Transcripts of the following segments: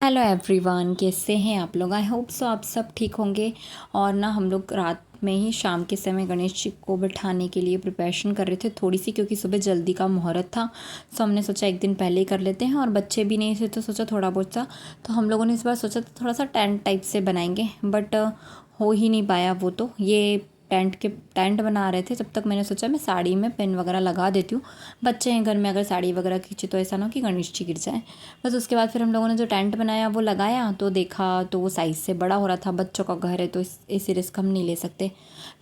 Hello everyone, कैसे हैं आप लोग। आई होप सो आप सब ठीक होंगे। और ना हम लोग रात में ही शाम के समय गणेश जी को बिठाने के लिए प्रिपरेशन कर रहे थे थोड़ी सी, क्योंकि सुबह जल्दी का मुहूर्त था। सो हमने सोचा एक दिन पहले ही कर लेते हैं, और बच्चे भी नहीं थे तो सोचा थोड़ा बहुत सा। तो हम लोगों ने इस बार सोचा थोड़ा सा टेंट टाइप से बनाएंगे, बट हो ही नहीं पाया। वो तो ये टेंट बना रहे थे, जब तक मैंने सोचा मैं साड़ी में पिन वगैरह लगा देती हूँ। बच्चे हैं घर में, अगर साड़ी वगैरह खींचे तो ऐसा ना हो कि गणेश जी गिर जाए। बस उसके बाद फिर हम लोगों ने जो टेंट बनाया वो लगाया, तो देखा तो वो साइज़ से बड़ा हो रहा था। बच्चों का घर है तो ऐसी रिस्क हम नहीं ले सकते।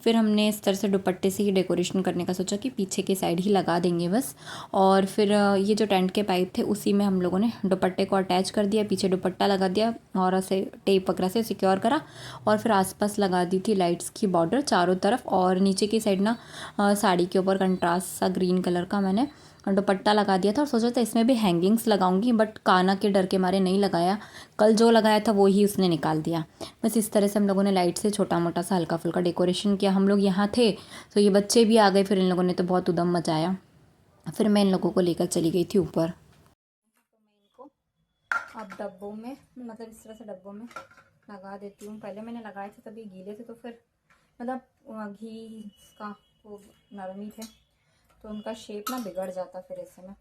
फिर हमने इस तरह से दुपट्टे से ही डेकोरेशन करने का सोचा कि पीछे के साइड ही लगा देंगे बस। और फिर ये जो टेंट के पाइप थे उसी में हम लोगों ने दुपट्टे को अटैच कर दिया, पीछे दुपट्टा लगा दिया और ऐसे टेप वगैरह से सिक्योर करा। और फिर आसपास लगा दी थी लाइट्स की बॉर्डर चारों तरफ, और नीचे की साइड ना साड़ी के ऊपर कंट्रास्ट सा ग्रीन कलर का मैंने दुपट्टा लगा दिया था। और सोचा था इसमें भी हैंगिंग्स लगाऊंगी, बट काना के डर के मारे नहीं लगाया। कल जो लगाया था वो ही उसने निकाल दिया। बस इस तरह से हम लोगों ने लाइट से छोटा मोटा सा हल्का फुल्का डेकोरेशन किया। हम लोग यहाँ थे तो ये बच्चे भी आ गए, फिर इन लोगों ने तो बहुत उधम मचाया। फिर मैं इन लोगों को लेकर चली गई थी ऊपर। तो मैं इनको अब डब्बों में, मतलब इस तरह से डब्बों में लगा देती हूँ। पहले मैंने लगाए थे तभी गीले थे, तो फिर मतलब घी का वो नरमी थे तो उनका शेप ना बिगड़ जाता फिर ऐसे में।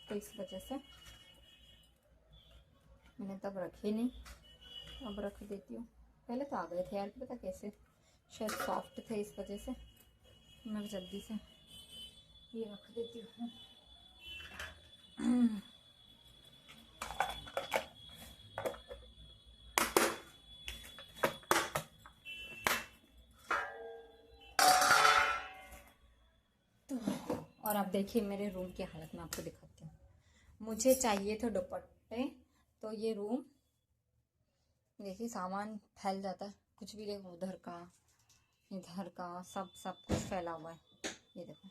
तो इस वजह से मैंने तब रखे नहीं, अब रख देती हूँ। पहले तो आ गए थे यार, पता कैसे, शायद सॉफ्ट थे इस वजह से। मैं जल्दी से ये रख देती हूँ। तो और आप देखिए मेरे रूम की हालत में आपको दिखाती हूँ। मुझे चाहिए थे दुपट्टे, तो ये रूम देखिए सामान फैल जाता है, कुछ भी देखो, उधर का इधर का सब कुछ फैला हुआ है। ये देखो।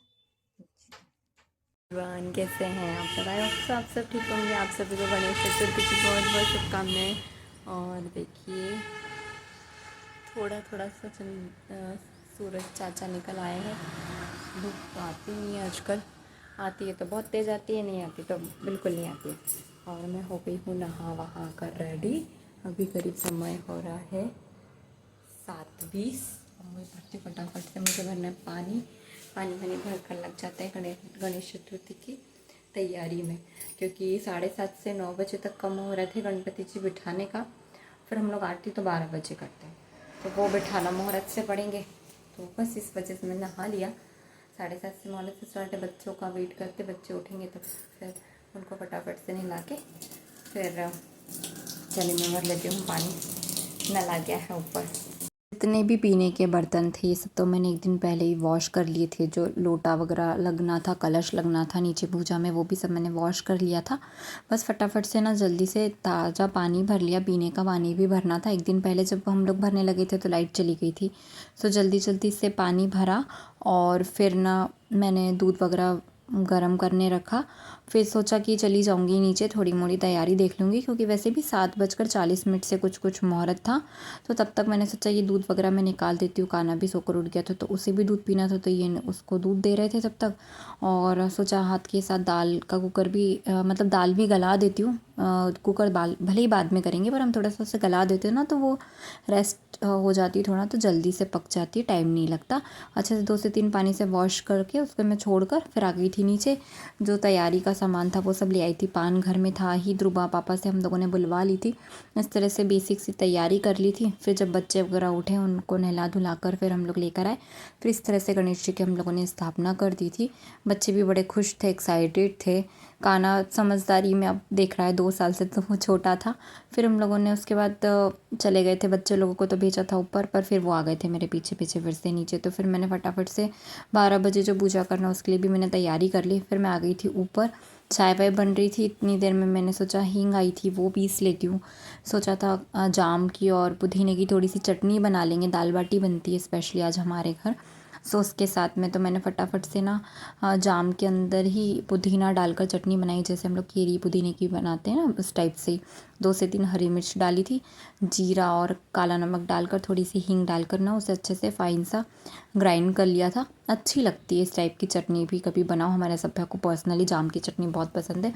भगवान कैसे हैं आप सब। आप सब ठीक होंगे। आप सभी को गणेश चतुर्थी की बहुत बहुत शुभकामनाएं। और देखिए थोड़ा थोड़ा सा सूरज चाचा निकल आए हैं। धूप तो आती नहीं है आजकल, आती है तो बहुत तेज़ आती है, नहीं आती तो बिल्कुल नहीं आती है। और मैं हो गई हूँ नहा वहा कर रेडी। अभी करीब समय हो रहा है 7:20। और मैं भरती फटाफट से, मुझे भरना है पानी भर कर लग जाता है गणेश चतुर्थी की तैयारी में, क्योंकि 7:30 से 9 बजे तक का मुहूर्त है गणपति जी बिठाने का। फिर हम लोग आरती तो 12 बजे करते हैं, तो वो बिठाना मुहूर्त से पड़ेंगे। तो बस इस वजह से मैं नहा लिया। 7:30 से मुहूर्त से स्टार्ट है, बच्चों का वेट करते, बच्चे उठेंगे तो फिर उनको फटाफट से नहला के फिर चले मैं भर लेती हूँ पानी। नल आ गया है ऊपर। जितने भी पीने के बर्तन थे ये सब तो मैंने एक दिन पहले ही वॉश कर लिए थे। जो लोटा वगैरह लगना था, कलश लगना था नीचे पूजा में, वो भी सब मैंने वॉश कर लिया था। बस फटाफट से ना जल्दी से ताज़ा पानी भर लिया। पीने का पानी भी भरना था। एक दिन पहले जब हम लोग भरने लगे थे तो लाइट चली गई थी, तो जल्दी जल्दी से पानी भरा। और फिर ना मैंने दूध वगैरह गरम करने रखा। फिर सोचा कि चली जाऊंगी नीचे, थोड़ी मोड़ी तैयारी देख लूँगी, क्योंकि वैसे भी 7:40 से कुछ मुहूर्त था। तो तब तक मैंने सोचा ये दूध वगैरह मैं निकाल देती हूँ। काना भी सोकर उठ गया था तो उसे भी दूध पीना था, तो ये उसको दूध दे रहे थे तब तक। और सोचा हाथ के साथ दाल का कुकर भी मतलब दाल भी गला देती हूँ। कुकर भले ही बाद में करेंगे, पर हम थोड़ा सा उसे गला देते हैं ना, तो वो रेस्ट हो जाती है थोड़ा, तो जल्दी से पक जाती है, टाइम नहीं लगता। अच्छे से 2 से 3 पानी से वॉश करके उसको मैं छोड़कर फिर आ गई थी नीचे। जो तैयारी का सामान था वो सब ले आई थी। पान घर में था ही, ध्रुवा पापा से हम लोगों ने बुलवा ली थी। इस तरह से बेसिक सी तैयारी कर ली थी। फिर जब बच्चे वगैरह उठे उनको नहला धुला कर फिर हम लोग लेकर आए। फिर इस तरह से गणेश जी की हम लोगों ने स्थापना कर दी थी। बच्चे भी बड़े खुश थे, एक्साइटेड थे। काना समझदारी में अब देख रहा है, 2 साल से तो वो छोटा था। फिर हम लोगों ने उसके बाद चले गए थे, बच्चे लोगों को तो भेजा था ऊपर, पर फिर वो आ गए थे मेरे पीछे पीछे फिर से नीचे। तो फिर मैंने फटाफट से 12 बजे जो पूजा करना उसके लिए भी मैंने तैयारी कर ली। फिर मैं आ गई थी ऊपर। चाय वाय बन रही थी, इतनी देर में मैंने सोचा हींग आई थी वो पीस लेती हूँ। सोचा था जाम की और पुदीने की थोड़ी सी चटनी बना लेंगे, दाल बाटी बनती है स्पेशली आज हमारे घर। सो उसके साथ में तो मैंने फटाफट से ना जाम के अंदर ही पुदीना डालकर चटनी बनाई, जैसे हम लोग केरी पुदीने की बनाते हैं ना, उस टाइप से। 2 से 3 हरी मिर्च डाली थी, जीरा और काला नमक डालकर, थोड़ी सी हींग डालकर ना उसे अच्छे से फाइन सा ग्राइंड कर लिया था। अच्छी लगती है इस टाइप की चटनी भी, कभी बनाओ। हमारे सभ्या को पर्सनली जाम की चटनी बहुत पसंद है।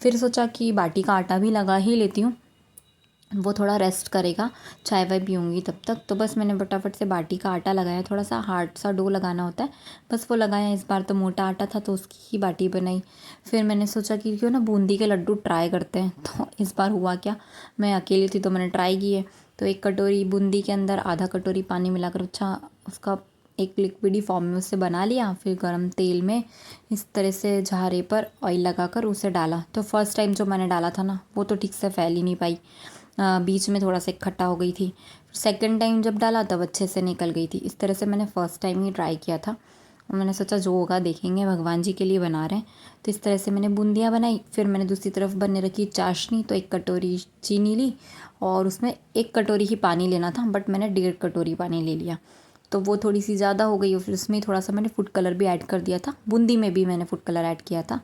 फिर सोचा कि बाटी का आटा भी लगा ही लेती हूँ, वो थोड़ा रेस्ट करेगा, चाय वाय पीऊँगी तब तक। तो बस मैंने फटाफट से बाटी का आटा लगाया, थोड़ा सा हार्ड सा डो लगाना होता है, बस वो लगाया। इस बार तो मोटा आटा था तो उसकी ही बाटी बनाई। फिर मैंने सोचा कि क्यों ना बूंदी के लड्डू ट्राई करते हैं। तो इस बार हुआ क्या, मैं अकेली थी तो मैंने ट्राई किए। तो 1 कटोरी बूंदी के अंदर आधा कटोरी पानी मिलाकर अच्छा उसका एक लिक्विडी फॉर्म में उसे बना लिया। फिर गरम तेल में इस तरह से झारे पर ऑयल लगाकर उसे डाला। तो फर्स्ट टाइम जो मैंने डाला था ना, वो तो ठीक से फैल ही नहीं पाई, बीच में थोड़ा सा इकट्ठा हो गई थी। सेकंड टाइम जब डाला तब अच्छे से निकल गई थी। इस तरह से मैंने फ़र्स्ट टाइम ही ट्राई किया था और मैंने सोचा जो होगा देखेंगे, भगवान जी के लिए बना रहे हैं। तो इस तरह से मैंने बूंदियाँ बनाई। फिर मैंने दूसरी तरफ बनने रखी चाशनी। तो 1 कटोरी चीनी ली और उसमें 1 कटोरी ही पानी लेना था, बट मैंने 1.5 कटोरी पानी ले लिया। तो वो थोड़ी सी ज़्यादा हो गई और फिर उसमें थोड़ा सा मैंने फूड कलर भी ऐड कर दिया था। बूंदी में भी मैंने फूड कलर ऐड किया था।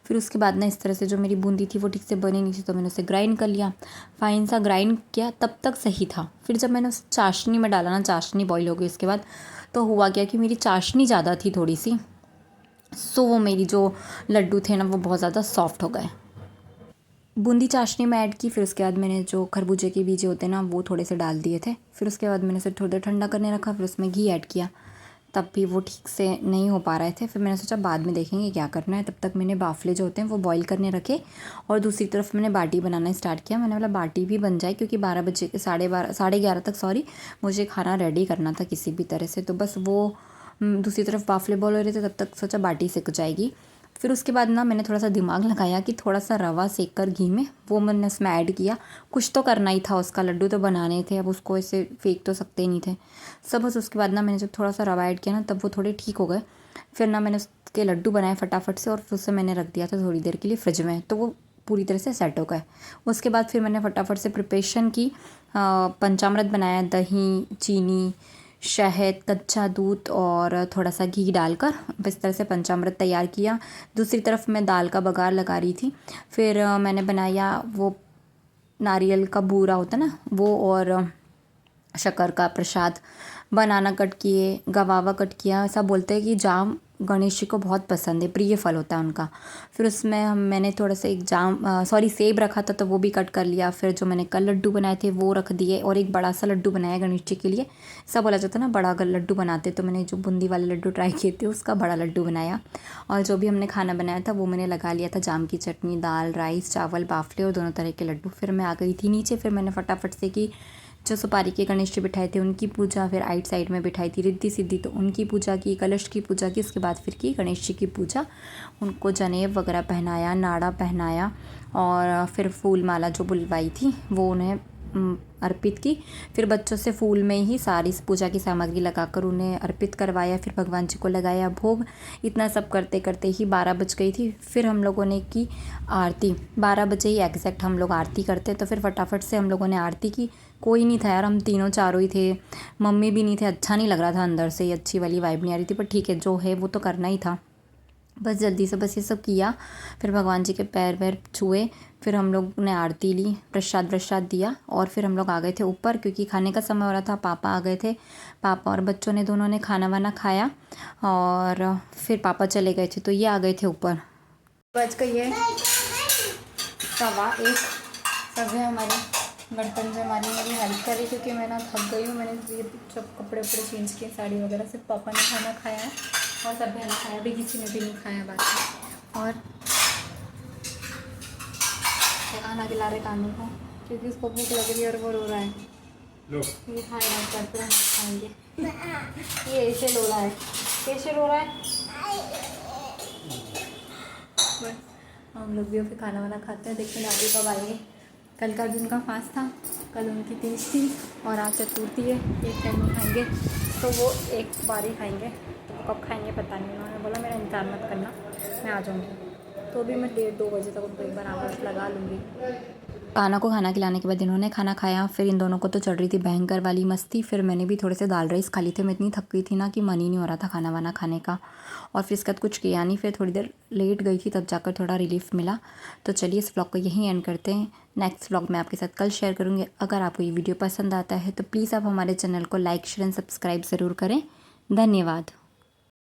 फिर उसके बाद ना इस तरह से जो मेरी बूंदी थी वो ठीक से बनी नहीं थी, तो मैंने उसे ग्राइंड कर लिया, फाइन सा ग्राइंड किया, तब तक सही था। फिर जब मैंने उसे चाशनी में डाला ना, चाशनी बॉईल हो गई उसके बाद, तो हुआ क्या कि मेरी चाशनी ज़्यादा थी थोड़ी सी, सो वो मेरी जो लड्डू थे ना वो बहुत ज़्यादा सॉफ्ट हो गए। बूंदी चाशनी में ऐड की। फिर उसके बाद मैंने जो खरबूजे के बीजे होते हैं ना, वो थोड़े से डाल दिए थे। फिर उसके बाद मैंने उसे थोड़ी देर ठंडा करने रखा। फिर उसमें घी ऐड किया, तब भी वो ठीक से नहीं हो पा रहे थे। फिर मैंने सोचा बाद में देखेंगे क्या करना है। तब तक मैंने बाफले जो होते हैं वो बॉईल करने रखे और दूसरी तरफ मैंने बाटी बनाना स्टार्ट किया। मैंने बोला बाटी भी बन जाए, क्योंकि 12 बजे 11:30 तक मुझे खाना रेडी करना था किसी भी तरह से। तो बस वो दूसरी तरफ बाफले बॉईल हो रहे थे, तब तक सोचा बाटी सिक जाएगी। फिर उसके बाद ना मैंने थोड़ा सा दिमाग लगाया कि थोड़ा सा रवा सेक कर घी में वो मैंने उसमें ऐड किया। कुछ तो करना ही था, उसका लड्डू तो बनाने थे, अब उसको ऐसे फेंक तो सकते नहीं थे सब। बस उसके बाद ना मैंने जब थोड़ा सा रवा ऐड किया ना, तब वो थोड़े ठीक हो गए। फिर ना मैंने उसके लड्डू बनाए फटाफट से और फिर उसे मैंने रख दिया था थोड़ी देर के लिए फ्रिज में, तो वो पूरी तरह से सेट हो गए। उसके बाद फिर मैंने फटाफट से प्रिपरेशन की, पंचामृत बनाया, दही, चीनी, शहद, कच्चा दूध और थोड़ा सा घी डालकर इस तरह से पंचामृत तैयार किया। दूसरी तरफ मैं दाल का बघार लगा रही थी। फिर मैंने बनाया वो नारियल का बूरा होता है ना वो, और शक्कर का प्रसाद, बनाना कट किए, गवावा कट किया। ऐसा बोलते हैं कि जाम गणेश जी को बहुत पसंद है, प्रिय फल होता है उनका। फिर उसमें मैंने थोड़ा सा एक सेब रखा था तो वो भी कट कर लिया। फिर जो मैंने कल लड्डू बनाए थे वो रख दिए और एक बड़ा सा लड्डू बनाया गणेश जी के लिए। ऐसा बोला जाता है ना, बड़ा लड्डू बनाते, तो मैंने जो बूंदी वाले लड्डू ट्राई किए थे उसका बड़ा लड्डू बनाया। और जो भी हमने खाना बनाया था वो मैंने लगा लिया था, जाम की चटनी, दाल, राइस, चावल, बाफले और दोनों तरह के लड्डू। फिर मैं आ गई थी नीचे। फिर मैंने फटाफट से की, जो सुपारी के गणेश जी बिठाए थे उनकी पूजा, फिर आइट साइड में बिठाई थी रिद्धि सिद्धि, तो उनकी पूजा की, कलश की पूजा की। उसके बाद फिर की गणेश जी की पूजा, उनको जनेब वगैरह पहनाया, नाड़ा पहनाया और फिर फूल माला जो बुलवाई थी वो उन्हें अर्पित की। फिर बच्चों से फूल में ही सारी पूजा की सामग्री लगाकर उन्हें अर्पित करवाया। फिर भगवान जी को लगाया भोग। इतना सब करते करते ही 12 बज गई थी। फिर हम लोगों ने की आरती। 12 बजे ही एग्जैक्ट हम लोग आरती करते, तो फिर फटाफट से हम लोगों ने आरती की। कोई नहीं था यार, हम तीनों चारों ही थे, मम्मी भी नहीं थे। अच्छा नहीं लग रहा था, अंदर से अच्छी वाली वाइब नहीं आ रही थी, पर ठीक है जो है वो तो करना ही था। बस जल्दी से बस ये सब किया। फिर भगवान जी के पैर वैर छुए। फिर हम लोग ने आरती ली, प्रसाद दिया और फिर हम लोग आ गए थे ऊपर, क्योंकि खाने का समय हो रहा था। पापा आ गए थे, पापा और बच्चों ने दोनों ने खाना वाना खाया और फिर पापा चले गए थे, तो ये आ गए थे ऊपर। बज गई है 1:15। सब है हमारे बर्तन से हमारी मेरी हेल्प कर रही, क्योंकि मैं ना थक गई हूँ। मैंने सब कपड़े वपड़े चेंज किए, साड़ी वगैरह। सिर्फ पापा ने खाना खाया है और सब ने खाया, अभी किसी ने भी नहीं खाया बाकी। और खाना खिला रहे कानू को, क्योंकि उसको भूख लग रही है और वो रो रहा है। ये खाएगा करते हम खाएंगे। ये ऐसे रो रहा है, कैसे रो रहा है। बस हम लोग भी फिर खाना वाना खाते हैं, देखते हैं दादी कब आएंगे। कल का दिन का फास्ट था, कल उनकी तीज थी और आज चतुर्थी है। एक टाइम में खाएंगे, तो वो एक बार ही खाएंगे, तो कब खाएंगे पता नहीं। उन्होंने बोला मेरा इंतजार मत करना, मैं आ जाऊँगी। तो भी मैं 1:30-2 बजे तक उनको एक बार आवाज़ लगा लूँगी। काना को खाना खिलाने के बाद इन्होंने खाना खाया। फिर इन दोनों को तो चढ़ रही थी भयंकर वाली मस्ती। फिर मैंने भी थोड़े से दाल राइस खा ली थी। मैं इतनी थक गई थी ना कि मन ही नहीं हो रहा था खाना वाना खाने का, और फिर इसके बाद कुछ किया नहीं। फिर थोड़ी देर लेट गई थी, तब जाकर थोड़ा रिलीफ मिला। तो चलिए इस व्लॉग को यहीं एंड करते हैं। नेक्स्ट व्लॉग मैं आपके साथ कल शेयर करूँगी। अगर आपको ये वीडियो पसंद आता है तो प्लीज़ आप हमारे चैनल को लाइक, शेयर एंड सब्सक्राइब ज़रूर करें। धन्यवाद।